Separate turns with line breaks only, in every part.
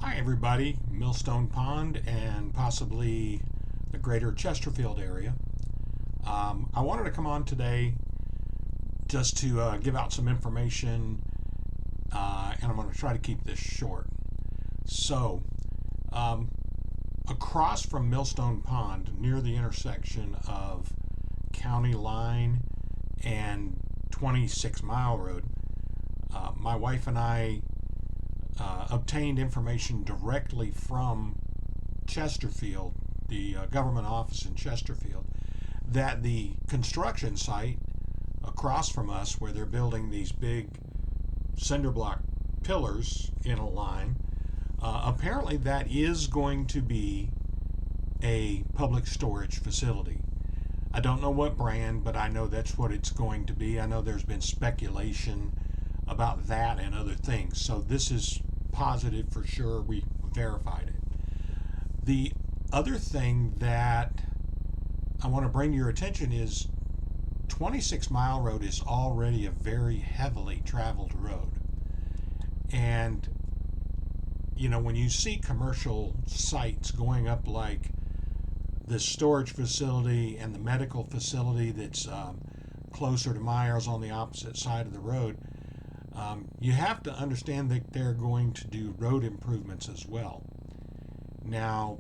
Hi everybody, Millstone Pond and possibly the greater Chesterfield area. I wanted to come on today just to give out some information, and I'm going to try to keep this short. So, um, across from Millstone Pond, near the intersection of County Line and 26 Mile Road, my wife and I obtained information directly from Chesterfield, the government office in Chesterfield, that the construction site across from us, where they're building these big cinder block pillars in a line, apparently that is going to be a public storage facility. I don't know what brand, but I know that's what it's going to be. I know there's been speculation about that and other things. So this is positive for sure. We verified it. The other thing that I want to bring to your attention is 26 Mile Road is already a very heavily traveled road. And, when you see commercial sites going up like the storage facility and the medical facility that's closer to Myers on the opposite side of the road, you have to understand that they're going to do road improvements as well. Now,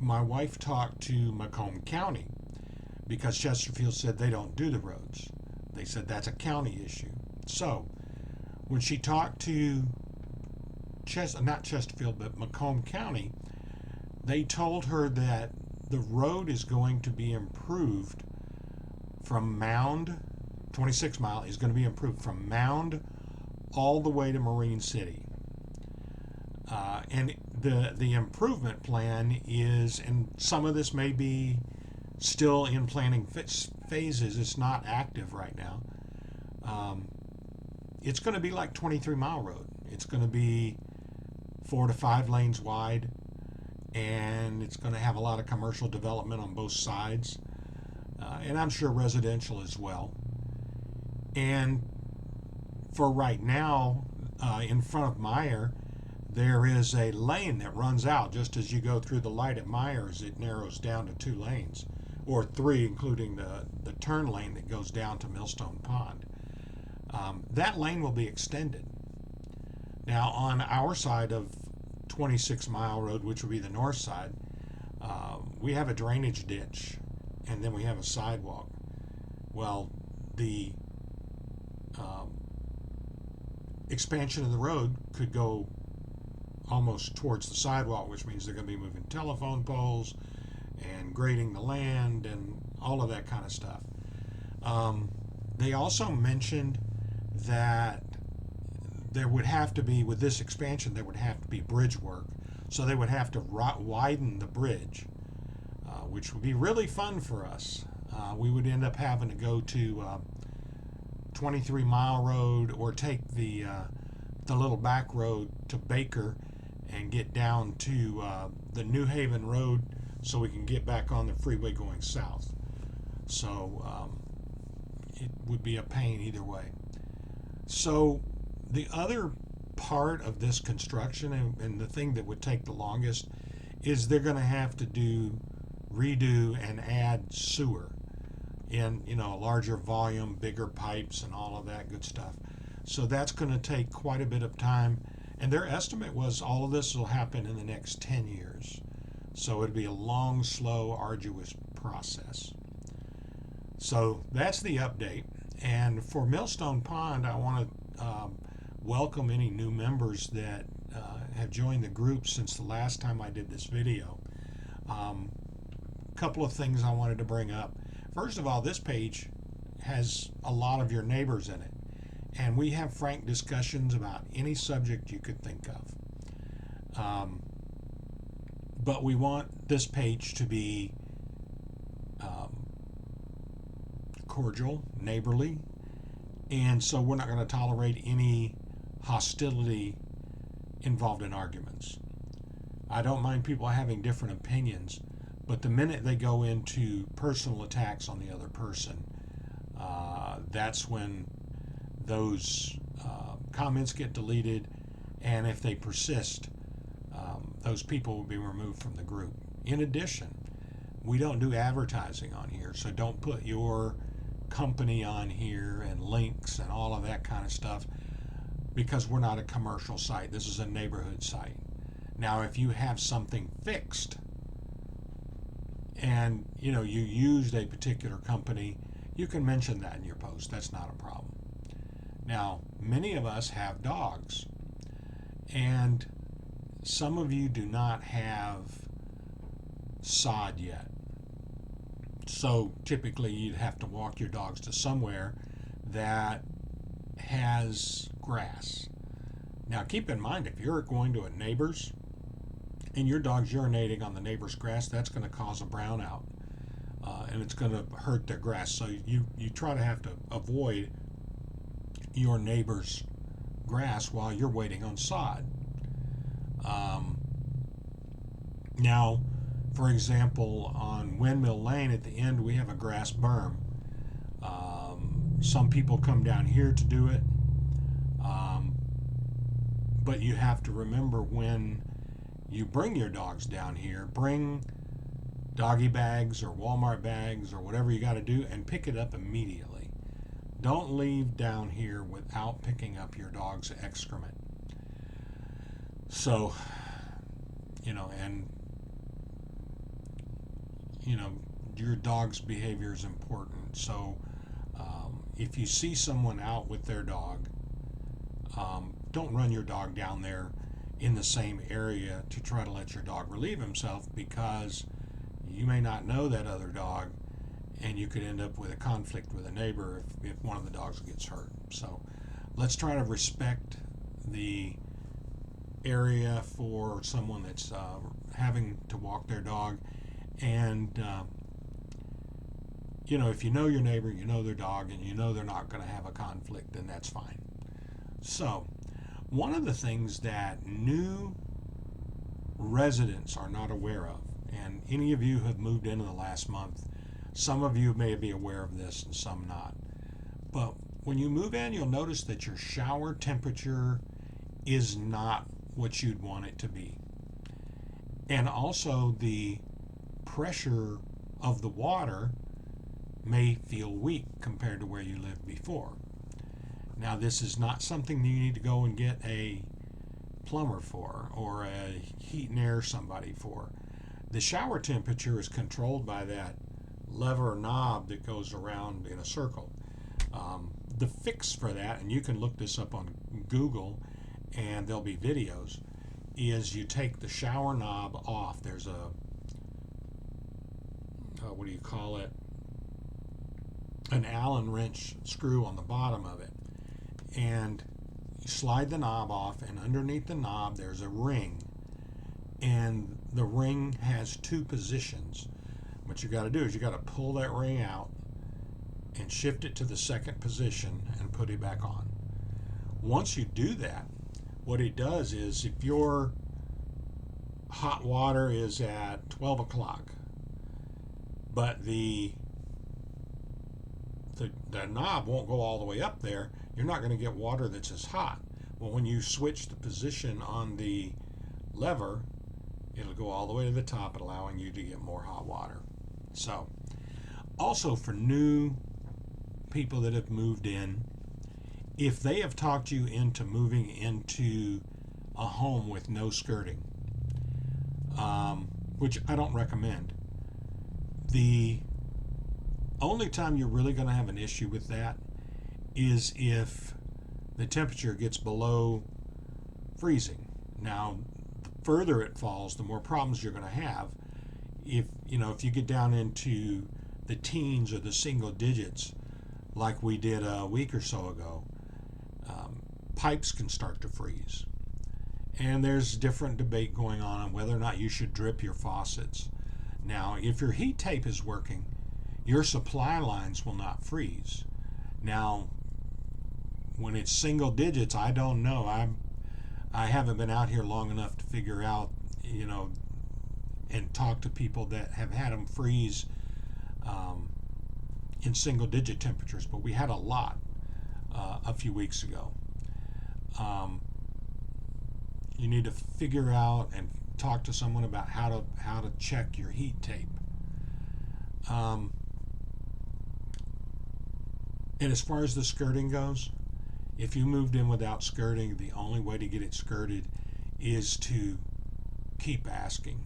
my wife talked to Macomb County because Chesterfield said they don't do the roads. They said that's a county issue. So, when she talked to not Chesterfield, but Macomb County, they told her that the road is going to be improved from Mound, 26 Mile is going to be improved from Mound all the way to Marine City. And the improvement plan is, and some of this may be still in planning phases, it's not active right now. It's going to be like 23 Mile Road. It's going to be 4 to 5 lanes wide, and it's going to have a lot of commercial development on both sides, and I'm sure residential as well. And for right now, in front of Meyer, there is a lane that runs out just as you go through the light at Myers. It narrows down to 2 lanes, or 3, including the turn lane that goes down to Millstone Pond. That lane will be extended. Now, on our side of 26 Mile Road, which would be the north side, we have a drainage ditch, and then we have a sidewalk. Well, the expansion of the road could go almost towards the sidewalk, which means they're going to be moving telephone poles and grading the land and all of that kind of stuff. They also mentioned that there would have to be, with this expansion, there would have to be bridge work. So they would have to widen the bridge, which would be really fun for us. We would end up having to go to 23 Mile Road or take the little back road to Baker and get down to the New Haven Road so we can get back on the freeway going south. So it would be a pain either way. So the other part of this construction, and the thing that would take the longest, is they're going to have to redo and add sewer in a larger volume, bigger pipes and all of that good stuff. So that's going to take quite a bit of time, and their estimate was all of this will happen in the next 10 years. So it'll be a long, slow, arduous process. So that's the update. And for Millstone Pond, I want to welcome any new members that have joined the group since the last time I did this video. Couple of things I wanted to bring up. First of all, this page has a lot of your neighbors in it, and we have frank discussions about any subject you could think of. But we want this page to be cordial, neighborly, and so we're not going to tolerate any hostility involved in arguments. I don't mind people having different opinions, but the minute they go into personal attacks on the other person, that's when those comments get deleted, and if they persist, those people will be removed from the group. In addition, we don't do advertising on here, so don't put your company on here and links and all of that kind of stuff, because we're not a commercial site. This is a neighborhood site. Now, if you have something fixed and you used a particular company, you can mention that in your post. That's not a problem. Now, many of us have dogs, and some of you do not have sod yet. So typically you'd have to walk your dogs to somewhere that has grass. Now keep in mind, if you're going to a neighbor's and your dog's urinating on the neighbor's grass, that's going to cause a brownout, and it's going to hurt their grass. So you try to have to avoid your neighbor's grass while you're waiting on sod. Now, for example, on Windmill Lane at the end, we have a grass berm. Some people come down here to do it, but you have to remember, when you bring your dogs down here, bring doggy bags or Walmart bags or whatever you got to do, and pick it up immediately. Don't leave down here without picking up your dog's excrement. So, and your dog's behavior is important. So if you see someone out with their dog, don't run your dog down there in the same area to try to let your dog relieve himself, because you may not know that other dog, and you could end up with a conflict with a neighbor if one of the dogs gets hurt. So let's try to respect the area for someone that's having to walk their dog. And if you know your neighbor, you know their dog, and you know they're not going to have a conflict, then that's fine. So one of the things that new residents are not aware of, and any of you who have moved in the last month, some of you may be aware of this and some not, but when you move in, you'll notice that your shower temperature is not what you'd want it to be. And also the pressure of the water may feel weak compared to where you lived before. Now, this is not something you need to go and get a plumber for, or a heat and air somebody for. The shower temperature is controlled by that lever knob that goes around in a circle. The fix for that, and you can look this up on Google and there'll be videos, is you take the shower knob off. There's a what do you call it, an Allen wrench screw on the bottom of it, and you slide the knob off, and underneath the knob there's a ring, and the ring has two positions. What you got to do is you got to pull that ring out and shift it to the second position and put it back on. Once you do that, what it does is, if your hot water is at 12 o'clock, but the knob won't go all the way up there, you're not going to get water that's as hot. Well, when you switch the position on the lever, it'll go all the way to the top, allowing you to get more hot water. So, also for new people that have moved in, if they have talked you into moving into a home with no skirting, which I don't recommend, the only time you're really going to have an issue with that is if the temperature gets below freezing. Now, the further it falls, the more problems you're going to have. If you get down into the teens or the single digits, like we did a week or so ago, pipes can start to freeze. And there's different debate going on whether or not you should drip your faucets. Now, if your heat tape is working, your supply lines will not freeze. Now, when it's single digits, I don't know. I haven't been out here long enough to figure out, and talk to people that have had them freeze in single digit temperatures, but we had a lot a few weeks ago. You need to figure out and talk to someone about how to check your heat tape. And as far as the skirting goes, if you moved in without skirting, the only way to get it skirted is to keep asking.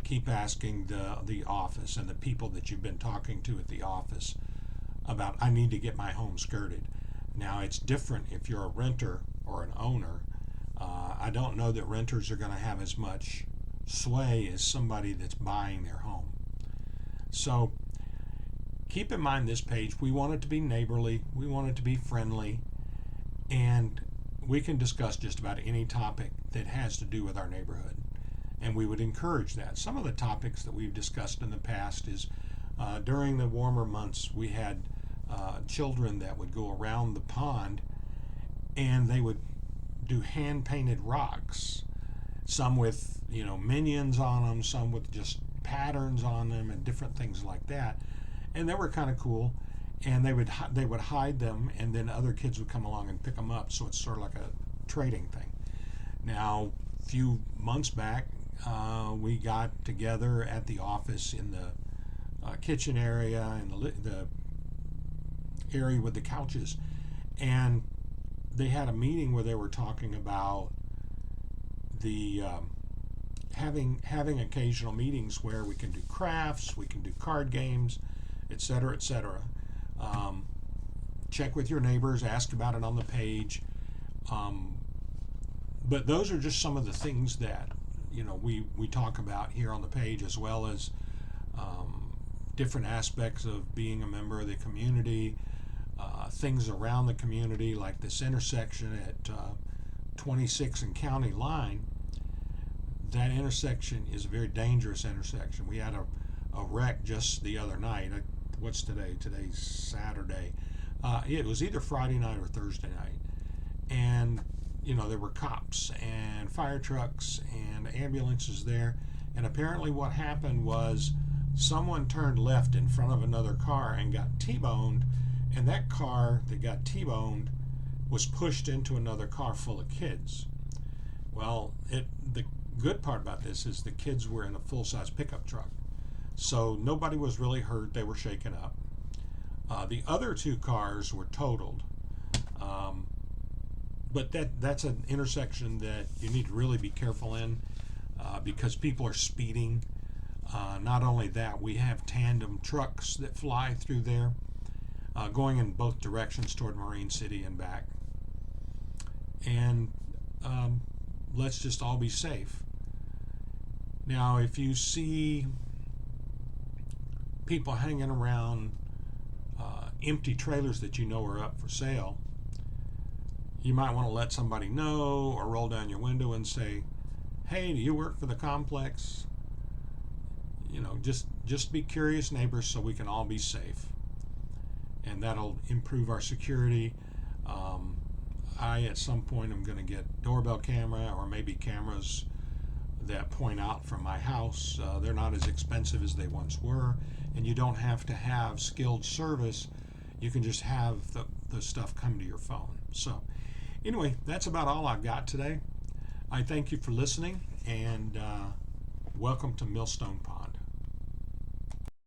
Keep asking the office and the people that you've been talking to at the office about, I need to get my home skirted. Now, it's different if you're a renter or an owner. I don't know that renters are going to have as much sway as somebody that's buying their home. So keep in mind this page, we want it to be neighborly, we want it to be friendly, and we can discuss just about any topic that has to do with our neighborhood. And we would encourage that. Some of the topics that we've discussed in the past is during the warmer months, we had children that would go around the pond and they would do hand painted rocks, some with minions on them, some with just patterns on them and different things like that, and they were kind of cool. And they would hide them, and then other kids would come along and pick them up. So it's sort of like a trading thing. Now, a few months back, we got together at the office in the kitchen area and the area with the couches, and they had a meeting where they were talking about the having occasional meetings where we can do crafts, we can do card games, etc., etc. Check with your neighbors, ask about it on the page. But those are just some of the things that we talk about here on the page, as well as different aspects of being a member of the community, things around the community, like this intersection at 26 and County Line. That intersection is a very dangerous intersection. We had a wreck just the other night. What's today? Today's Saturday. It was either Friday night or Thursday night. And, there were cops and fire trucks and ambulances there. And apparently what happened was someone turned left in front of another car and got T-boned. And that car that got T-boned was pushed into another car full of kids. Well, the good part about this is the kids were in a full-size pickup truck. So nobody was really hurt. They were shaken up. The other two cars were totaled. But that's an intersection that you need to really be careful in because people are speeding. Not only that, we have tandem trucks that fly through there, going in both directions toward Marine City and back. And let's just all be safe. Now, if you see people hanging around empty trailers that are up for sale, you might want to let somebody know or roll down your window and say, hey, do you work for the complex? Just be curious neighbors so we can all be safe. And that'll improve our security. I, at some point, am going to get doorbell camera or maybe cameras that point out from my house. They're not as expensive as they once were, and you don't have to have skilled service. You can just have the stuff come to your phone. So anyway, that's about all I've got today. I thank you for listening, and welcome to Millstone Pond.